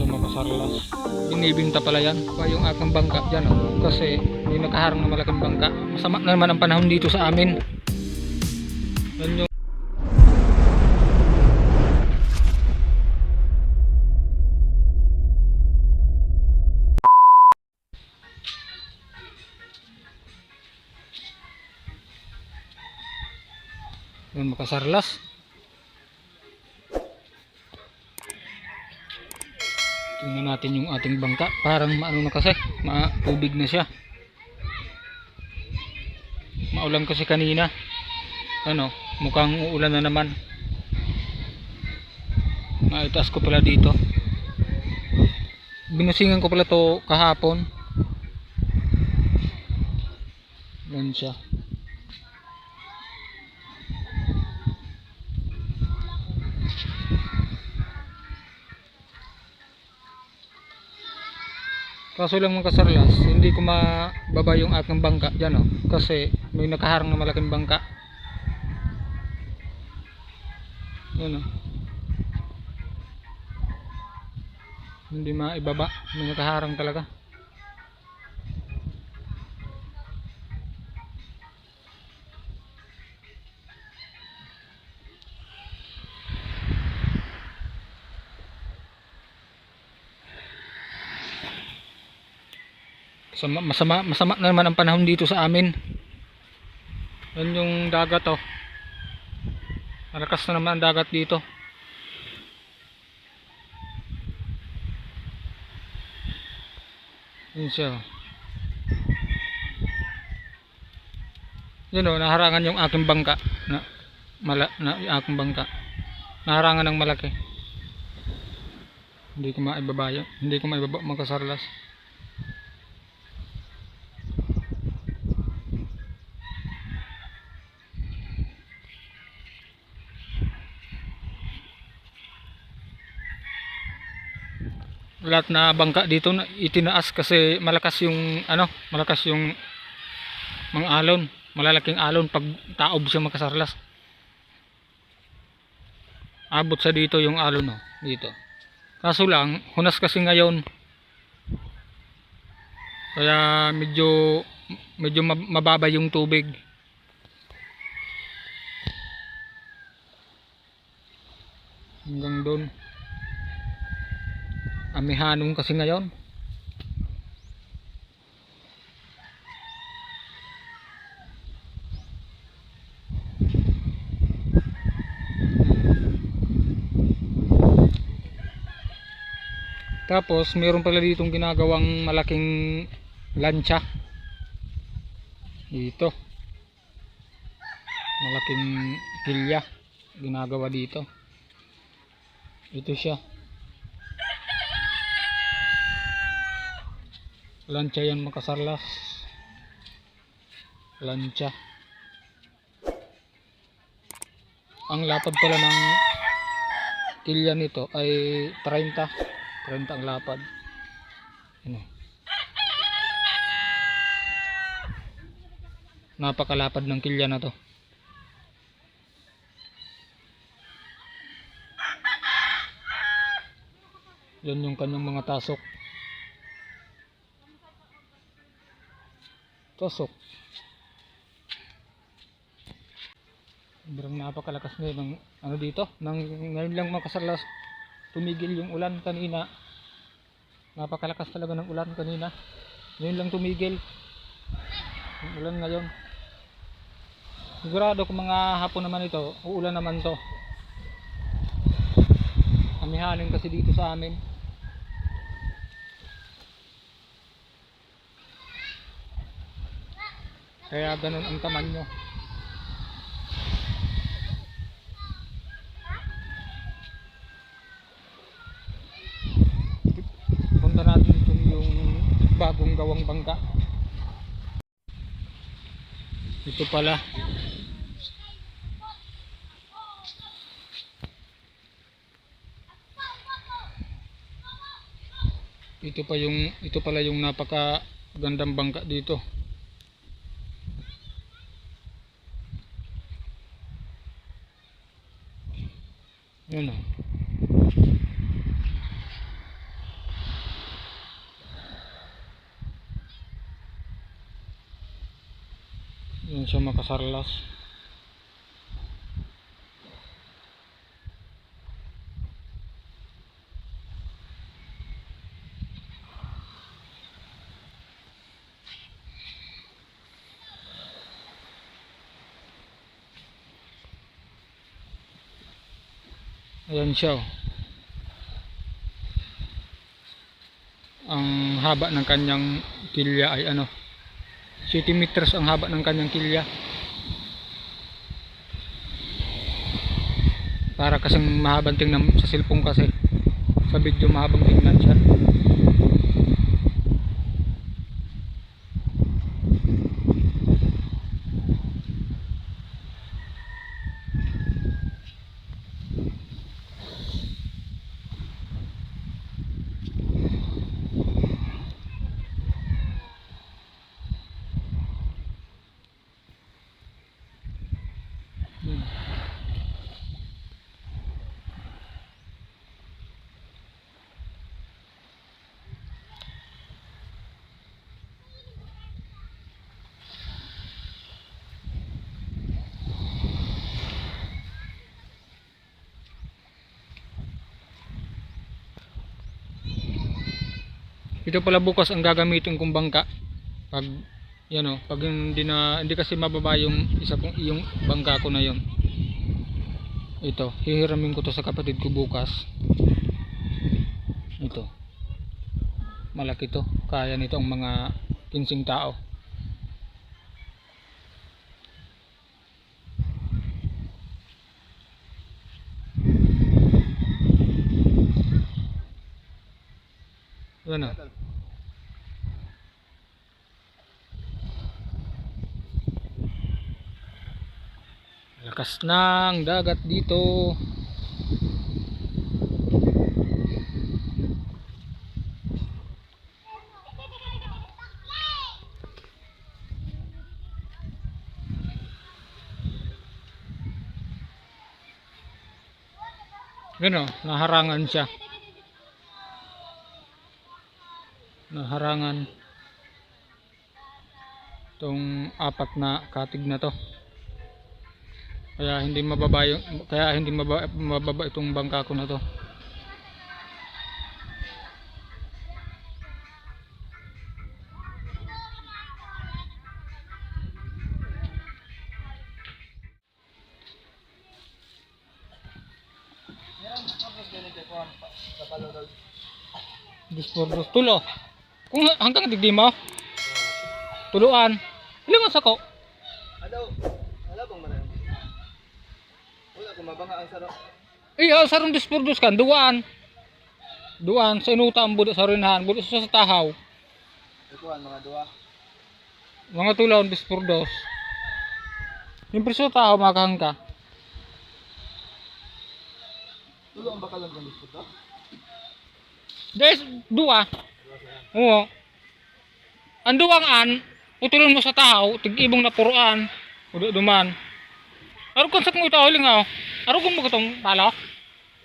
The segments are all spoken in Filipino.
siya makasarlas. Binibinta pala yan. Pa yung aking bangka dyan, oh. Kasi may nakaharang na malaking bangka. Masama na naman ang panahon dito sa amin. Yan yung makasarlas. Tingnan natin yung ating bangka. Parang maano na kasi, matubig na siya. Maulan kasi kanina. Ano, mukhang uulan na naman. Naitaas ko pala dito. Binusingan ko pala to kahapon. Yan siya. Kaso lang mga kasarlas, hindi ko mababa yung aking bangka dyan, oh, kasi may nakaharang na malaking bangka. Yan, oh. Hindi maibaba, may nakaharang talaga. Masama na naman ang panahon dito sa amin. Yan yung dagat, oh. Malakas na naman ang dagat dito. Yan siya. Yan, oh, naharangan yung aking bangka yung aking bangka. Naharangan ng malaki. Hindi ko maibaba yun. Hindi ko maibaba magkasarlas. Lahat na bangka dito na itinaas kasi malakas yung malakas yung mga alon, malalaking alon pag taob siya makasarlas. Abot sa dito yung alon, no, dito. Kaso lang hunas kasi ngayon. Kaya medyo mababa yung tubig. Hanggang doon. Amihanong kasi ngayon. Tapos mayroon pala ditong ginagawang malaking lancha dito. Malaking pilya ginagawa dito. Ito siya. Lancha yan makasarlas. Lancha. Ang lapad pala ng kilya nito ay 30 ang lapad. Ano? Napakalapad ng kilya na to. Yan yung kanyang mga tasok. Tusok. Sobrang napakalakas ngayon ng dito. Ngayon lang makasarlas tumigil yung ulan kanina. Napakalakas talaga ng ulan kanina. Ngayon lang tumigil yung ulan ngayon. Sigurado kung mga hapon naman ito, uulan naman to. Amihanin kasi dito sa amin. Kaya ganun ang tamanyo. Punta natin yung bagong gawang bangka. Ito pala. Ito pala yung napaka gandang bangka dito. Yun o. Yun siya makasarlas. Ayan siya oh. Ang haba ng kanyang kilya ay ano, 7 meters ang haba ng kanyang kilya. Para kasing mahabang tingnan sa cellphone, kasi sa video mahabang tingnan siya. Ito pala bukas ang gagamitin kong bangka. Pag yan o, pag hindi kasi mababa yung isa kong yung bangka ko na yon. Ito, hihiramin ko to sa kapatid ko bukas. Ito. Malaki to. Kaya nito ang mga 15 tao. Yan o. Lakas ng dagat dito. Yan o, naharangan siya. Naharangan itong 4 na katig na to. Kaya hindi mababa itong bangka ko na to. Dispordos tulo. Kung hanggang digdi mo. Tuluan. Ilang sa ko? Wala bang maram? Wala kung mabanga ang saro. Iya, sarong dispordos kan duan. Duan sa inuta ang budo sa rinahan, budo sa tahaw. Ikuan mga duwa. Mga tulon dispordos. Yung preso tahaw makahangka. Tulo ang bakal ng disputa. Des dua. Oo. Ang duwang an, utulon mo sa tahaw, tig-ibong na puruan. Udo duman. Aro kon sa kung ito hiling ako. Aro kung magatong palo.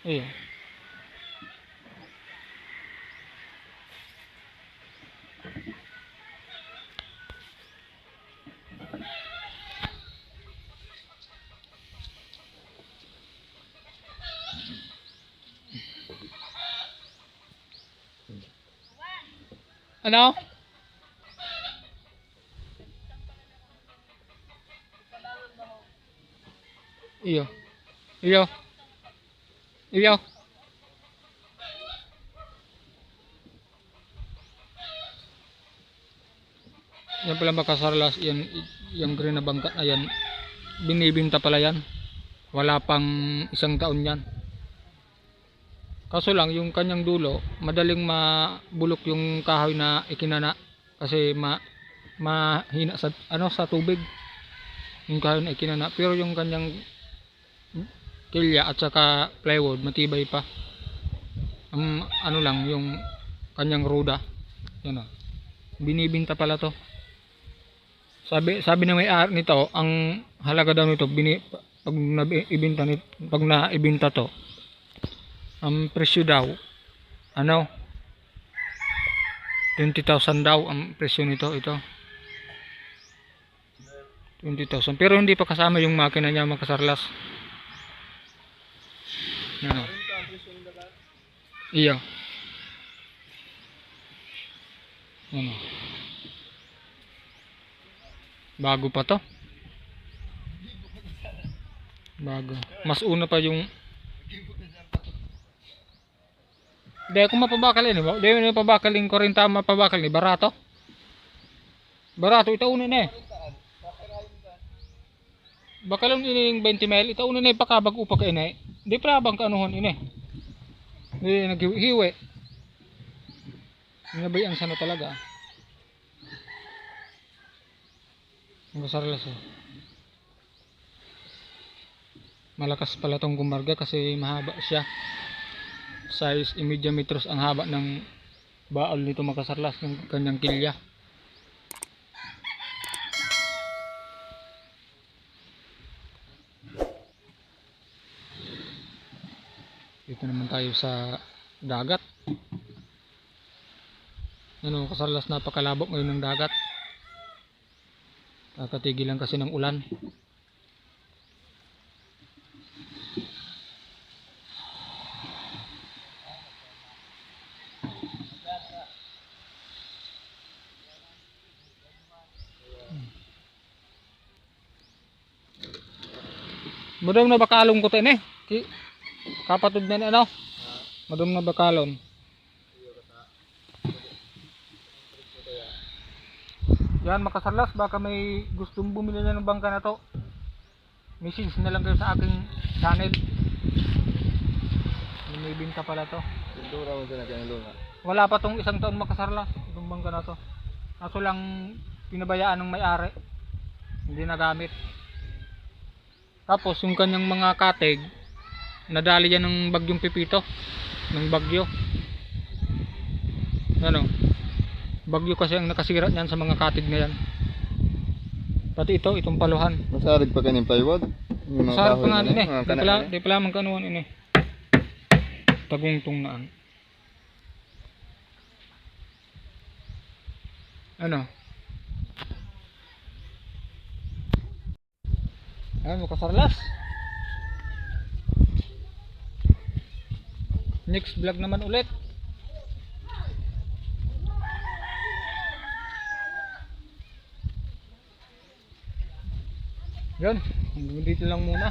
Iya. Ano? Iyo. Iyo. Iyo. Yan pala makasarlas, yan yung green na bangka na yan. Binibinta pala yan. Wala pang 1 taon yan. Kaso lang yung kanyang dulo, madaling mabulok yung kahoy na ikinana kasi mahina sa sa tubig. Yung kahoy na ikinana, pero yung kanyang kilya at saka plywood matibay pa. Ang ano lang yung kanyang ruda. Yan o. Binibinta pala to. Sabi na may-ari nito, ang halaga daw nito pag naibenta to, ang presyo daw ano 20,000 daw ang presyo nito. Ito 20,000. Pero hindi pa kasama yung makina niya mga kasarlas. Ano? Iya. Ano? Bago pa to. Bago. Mas una pa yung... Di ako mapabakal ini. Di ako mapabakal yung 40 mapabakal ni. Barato. Barato. Itaunin eh. Bakalon ini yung 20 mil. Itaunin eh. Pakabag upak ini. Di pa bang kaanuhon ini. Di naghiwi. Nabayaan sana talaga. Ang kasarlas eh. Malakas pala tong gumarga kasi mahaba siya. Size 1 metros ang haba ng baol nito makasarlas ng kanyang kilya. Dito naman tayo sa dagat. Ano kasarlas, napakalabok ngayon ng dagat. Kakatigil lang kasi ng ulan. Madam na bakalong ko tin eh. Kapatid na ano? Madam na bakalon. Yan makasarlas, baka may gustong bumili na ng bangka na to. Message na lang kayo sa aking channel. May binta pala to. Pintura mo sa kanilunga. Wala pa tong 1 taon makasarlas, itong bangka na to. Kaso lang pinabayaan ng may-ari. Hindi nagamit. Tapos yung kanyang mga katig, nadali yan ng bagyong Pipito, ng bagyo. Ano? Bagyo kasi ang nakasira niyan sa mga katig na yan. Pati itong paluhan. Masarig pa kanin plywood. Masarap pa nga din eh. Di pala magkanuan ini. Tagungtong naan. Ano? Ayan, makasarlas. Next vlog naman ulit. Yun, hanggang dito lang muna.